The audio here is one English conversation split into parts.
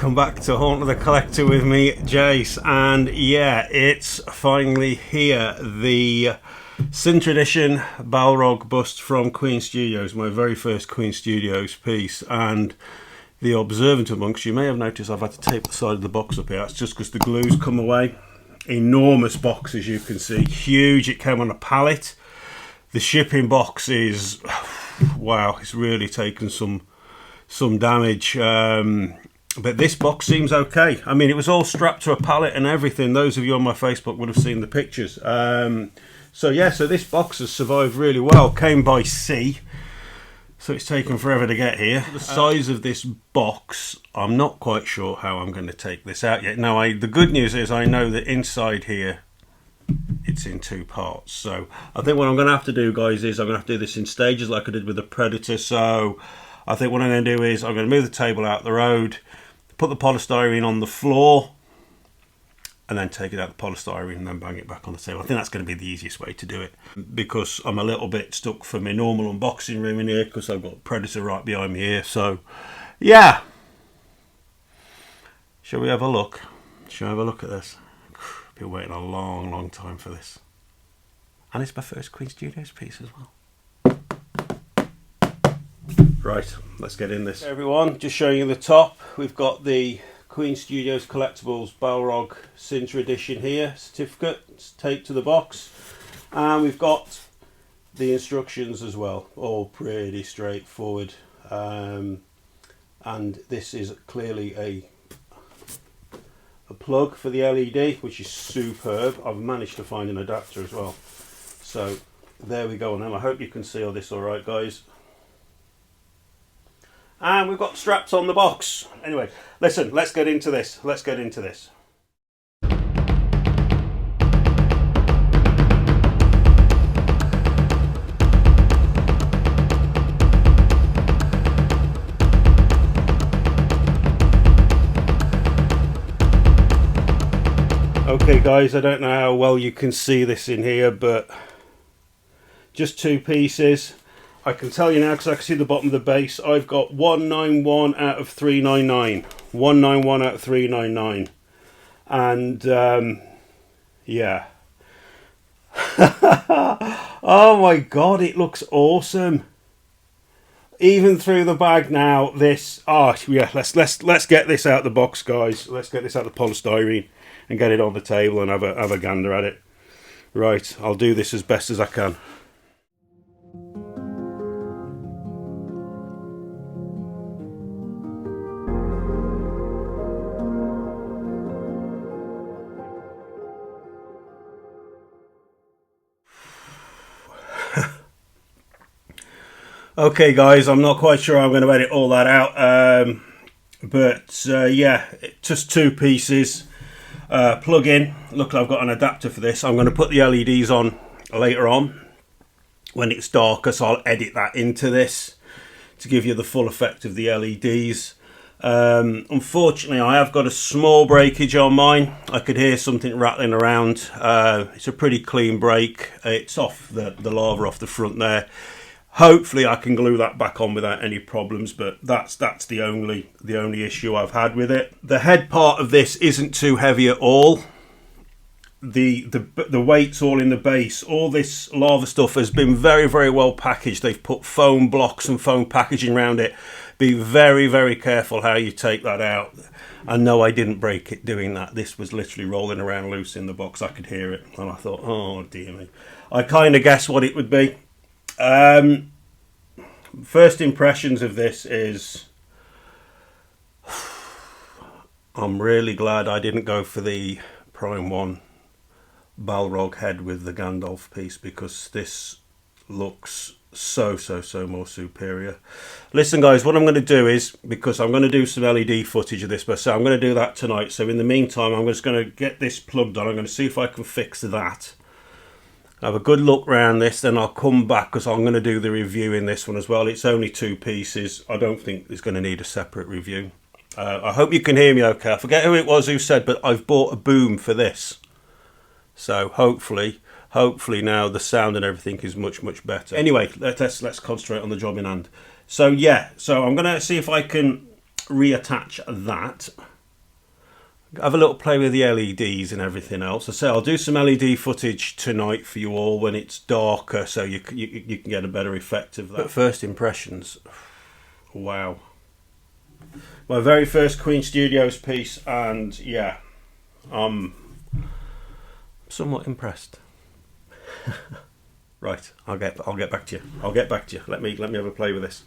welcome back to Haunt of the Collector with me, Jace, and yeah, it's finally here, the Cinta edition Balrog bust from Queen Studios, my very first Queen Studios piece. And the observant amongst you may have noticed I've had to tape the side of the box up here. That's just because the glue's come away. Enormous box, as you can see, huge. It came on a pallet. The shipping box is, wow, it's really taken some damage, but this box seems okay. I mean, it was all strapped to a pallet and everything. Those of you on my Facebook would have seen the pictures. So yeah, so this box has survived really well. Came by sea, so it's taken forever to get here. The size of this box, I'm not quite sure how I'm going to take this out yet. Now, the good news is I know that inside here it's in two parts. So I think what I'm going to have to do, guys, is I'm going to have to do this in stages like I did with the Predator. So I think what I'm going to do is I'm going to move the table out the road, put the polystyrene on the floor, and then take it out the polystyrene and then bang it back on the table. I think that's going to be the easiest way to do it, because I'm a little bit stuck for my normal unboxing room in here because I've got Predator right behind me here. So yeah, shall we have a look? Shall we have a look at this? I've been waiting a long time for this, and it's my first Queen Studios piece as well. Right, let's get in this. Hey everyone, just showing you the top. We've got the Queen Studios Collectibles Balrog Cinta edition here, certificate, it's taped to the box. And we've got the instructions as well, all pretty straightforward. And this is clearly a plug for the LED, which is superb. I've managed to find an adapter as well. So there we go on them. I hope you can see all this all right, guys. And we've got straps on the box. Anyway, listen, let's get into this. Let's get into this. Okay guys, I don't know how well you can see this in here, but just two pieces. I can tell you now because I can see the bottom of the base. I've got 191 out of 399. 191 out of 399. And yeah. Oh my god, it looks awesome. Even through the bag now, this, oh yeah, let's get this out of the box, guys. Let's get this out of the polystyrene and get it on the table and have a gander at it. Right, I'll do this as best as I can. Okay guys, I'm not quite sure I'm going to edit all that out, but yeah, just two pieces. Plug in. Look, I've got an adapter for this. I'm going to put the LEDs on later on when it's darker, so I'll edit that into this to give you the full effect of the LEDs. Unfortunately, I have got a small breakage on mine. I could hear something rattling around. It's a pretty clean break. It's off the lava off the front there. Hopefully I can glue that back on without any problems, but that's the only issue I've had with it. The head part of this isn't too heavy at all. The weight's all in the base. All this lava stuff has been very well packaged. They've put foam blocks and foam packaging around it. Be very careful how you take that out. And no, I didn't break it doing that. This was literally rolling around loose in the box. I could hear it and I thought, oh dear me. I kind of guessed what it would be. First impressions of this is I'm really glad I didn't go for the Prime 1 Balrog head with the Gandalf piece, because this looks so more superior. Listen guys, what I'm going to do is, because I'm going to do some LED footage of this, but so I'm going to do that tonight. So in the meantime, I'm just going to get this plugged on. I'm going to see if I can fix that. Have a good look around this, then I'll come back because I'm going to do the review in this one as well. It's only two pieces. I don't think it's going to need a separate review. I hope you can hear me okay. I forget who it was who said, but I've bought a boom for this. So hopefully now the sound and everything is much better. Anyway, let's concentrate on the job in hand. So yeah, so I'm going to see if I can reattach that. have a little play with the LEDs and everything else. I say I'll do some LED footage tonight for you all when it's darker, so you can get a better effect of that. But first impressions, wow. My very first Queen Studios piece, and yeah, I'm somewhat impressed. Right, I'll get back to you. Let me have a play with this.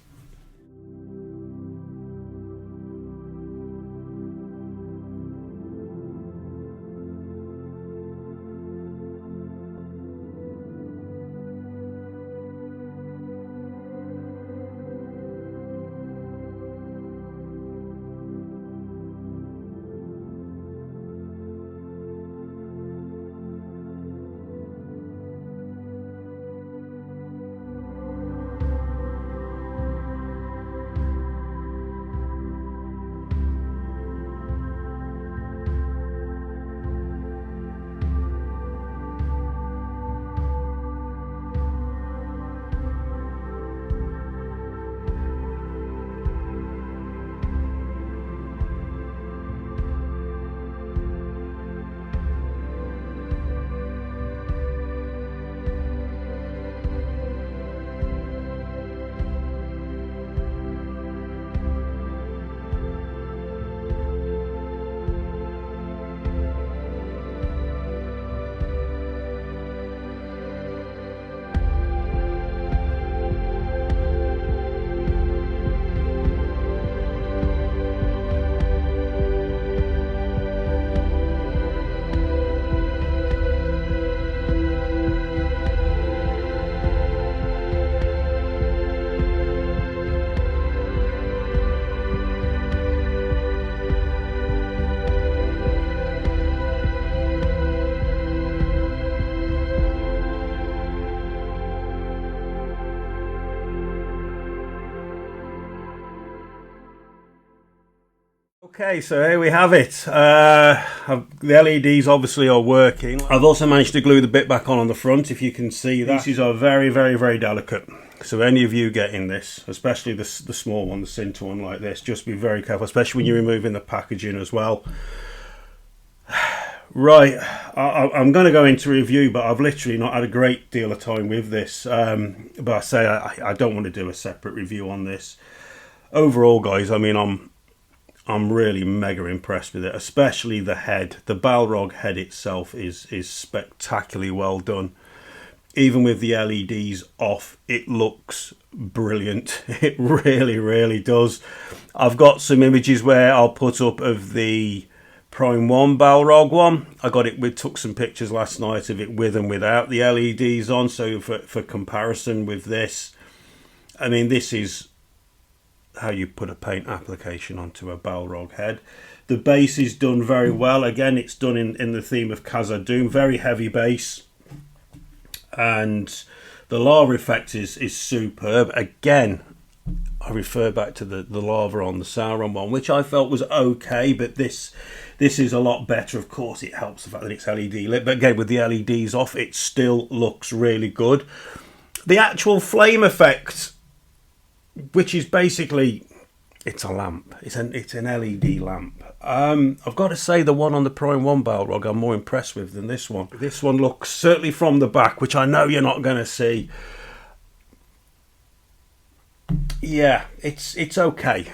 Okay, so here we have it. The LEDs obviously are working. I've also managed to glue the bit back on the front, if you can see that. These are very, very, very delicate. So any of you getting this, especially the small one, the Cinta one like this, just be very careful, especially when you're removing the packaging as well. Right, I'm going to go into review, but I've literally not had a great deal of time with this. But I say I don't want to do a separate review on this. Overall, guys, I mean, I'm really mega impressed with it, especially the head. The Balrog head itself is spectacularly well done. Even with the LEDs off, it looks brilliant. It really, really does. I've got some images where I'll put up of the Prime 1 Balrog one. I got it, we took some pictures last night of it with and without the LEDs on, so for comparison with this, I mean, this is how you put a paint application onto a Balrog head. The base is done very well. Again, it's done in the theme of Khazad-dûm, very heavy base, and the lava effect is superb. Again, I refer back to the lava on the Sauron one, which I felt was okay, but this is a lot better. Of course, it helps the fact that it's LED lit, but again, with the LEDs off, it still looks really good. The actual flame effect, which is basically, it's a lamp. It's an LED lamp. I've got to say the one on the Prime 1 Balrog I'm more impressed with than this one. This one looks, certainly from the back, which I know you're not going to see. Yeah, it's okay.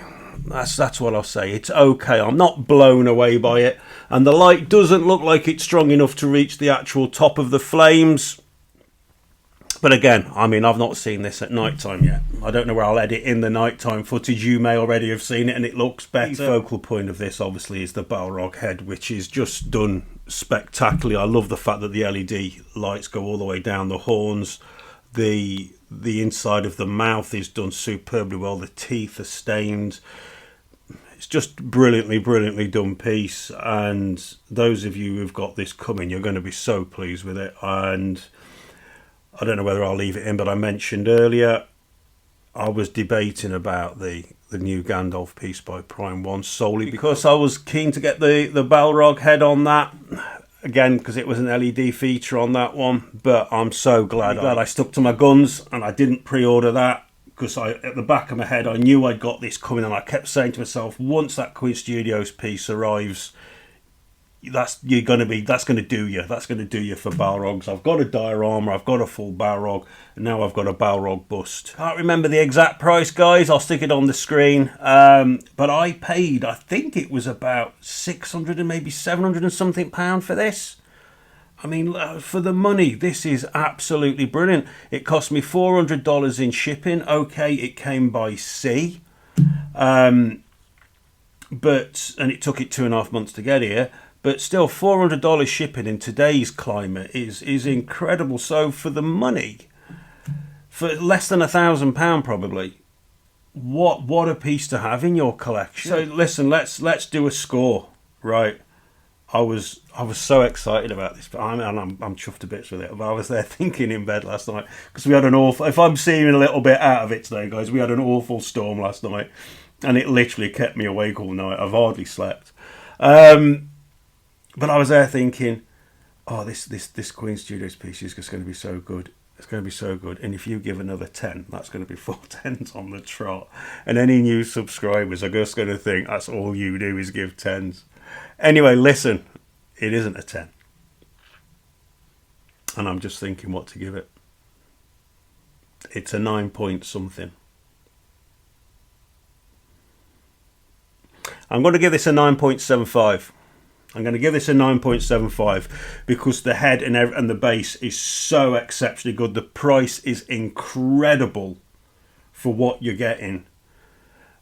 That's what I'll say. It's okay. I'm not blown away by it. And the light doesn't look like it's strong enough to reach the actual top of the flames. But again, I mean, I've not seen this at night time yet. I don't know where I'll edit in the nighttime footage. You may already have seen it and it looks better. The focal point of this, obviously, is the Balrog head, which is just done spectacularly. I love the fact that the LED lights go all the way down the horns. The inside of the mouth is done superbly well. The teeth are stained. It's just brilliantly done piece. And those of you who've got this coming, you're going to be so pleased with it. And I don't know whether I'll leave it in, but I mentioned earlier I was debating about the new Gandalf piece by Prime 1 solely because I was keen to get the Balrog head on that. Again, because it was an LED feature on that one. But I'm so glad I stuck to my guns and I didn't pre-order that, because at the back of my head I knew I'd got this coming, and I kept saying to myself, once that Queen Studios piece arrives, that's going to do you. That's going to do you for Balrogs. I've got a diorama, I've got a full Balrog, and now I've got a Balrog bust. Can't remember the exact price, guys. I'll stick it on the screen. But I paid, I think it was about 600 and maybe 700 and something pound for this. I mean, for the money, this is absolutely brilliant. It cost me $400 in shipping. Okay, it came by sea. And it took it 2.5 months to get here. But still, $400 shipping in today's climate is incredible. So for the money, for less than £1,000 probably, what a piece to have in your collection. So listen, let's do a score, right? I was so excited about this, but I'm chuffed to bits with it. But I was there thinking in bed last night because we had an awful. If I'm seeing a little bit out of it today, guys, we had an awful storm last night, and it literally kept me awake all night. I've hardly slept. But I was there thinking, oh, this Queen Studios piece is just going to be so good. It's going to be so good. And if you give another 10, that's going to be 4 10s on the trot. And any new subscribers are just going to think that's all you do is give 10s. Anyway, listen, it isn't a 10. And I'm just thinking what to give it. It's a 9 point something. I'm going to give this a 9.75. I'm going to give this a 9.75 because the head and the base is so exceptionally good. The price is incredible for what you're getting.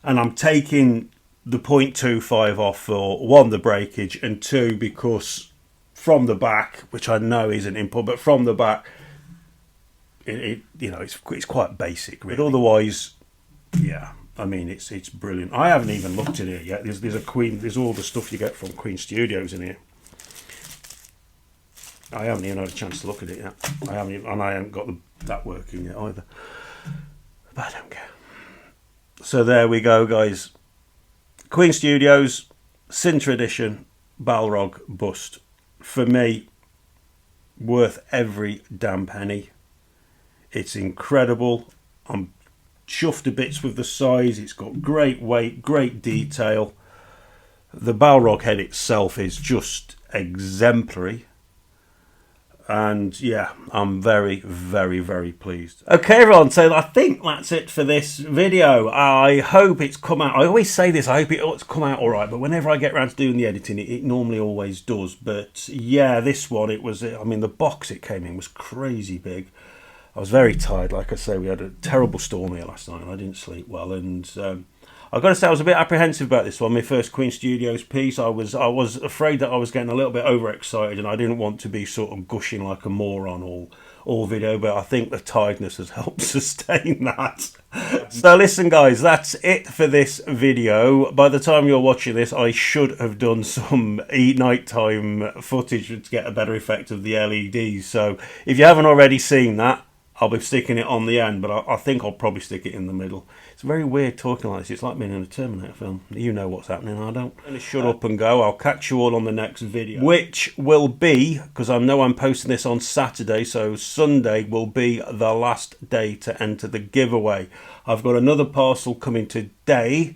And I'm taking the 0.25 off for 1, the breakage, and 2, because from the back, which I know isn't input, but from the back, it's quite basic, really. But otherwise, yeah. I mean, it's brilliant. I haven't even looked at it yet. There's all the stuff you get from Queen Studios in here. I haven't even had a chance to look at it yet. I haven't got that working yet either. But I don't care. So there we go, guys. Queen Studios, Cinta edition, Balrog bust. For me, worth every damn penny. It's incredible. I'm chuffed to bits with the size. It's got great weight, great detail. The Balrog head itself is just exemplary. And yeah, I'm very, very, very pleased. Okay, everyone, so I think that's it for this video. I hope it's come out. I always say this, I hope it's come out all right, but whenever I get around to doing the editing, it normally always does. But yeah, this one, I mean, the box it came in was crazy big. I was very tired. Like I say, we had a terrible storm here last night and I didn't sleep well. And I've got to say, I was a bit apprehensive about this one. My first Queen Studios piece. I was afraid that I was getting a little bit overexcited and I didn't want to be sort of gushing like a moron all video. But I think the tiredness has helped sustain that. So listen, guys, that's it for this video. By the time you're watching this, I should have done some nighttime footage to get a better effect of the LEDs. So if you haven't already seen that, I'll be sticking it on the end, but I think I'll probably stick it in the middle. It's very weird talking like this. It's like being in a Terminator film. You know what's happening, I don't. I'm going to shut up and go. I'll catch you all on the next video, which will be, because I know I'm posting this on Saturday, so Sunday will be the last day to enter the giveaway. I've got another parcel coming today,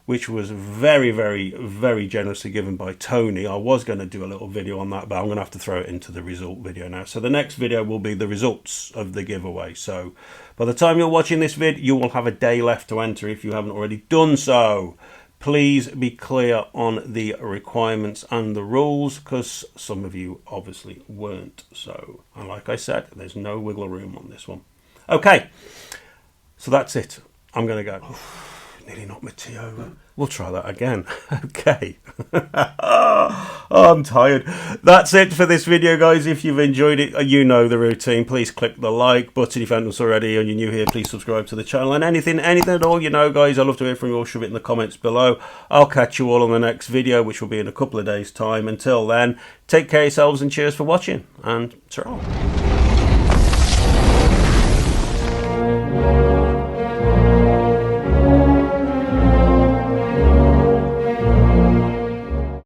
which was very, very, very generously given by Tony. I was going to do a little video on that, but I'm going to have to throw it into the result video now. So the next video will be the results of the giveaway. So by the time you're watching this vid, you will have a day left to enter if you haven't already done so. Please be clear on the requirements and the rules, because some of you obviously weren't. So, and like I said, there's no wiggle room on this one. Okay, so that's it. I'm going to go. Nearly knocked my tea over. We'll try that again. Okay. Oh, I'm tired. That's it for this video, guys. If you've enjoyed it, you know the routine. Please click the like button if you haven't already, and you're new here, please subscribe to the channel. And anything at all, you know, guys, I love to hear from you all. Shove it in the comments below. I'll catch you all on the next video, which will be in a couple of days' time. Until then, take care of yourselves and cheers for watching. And ta-ra.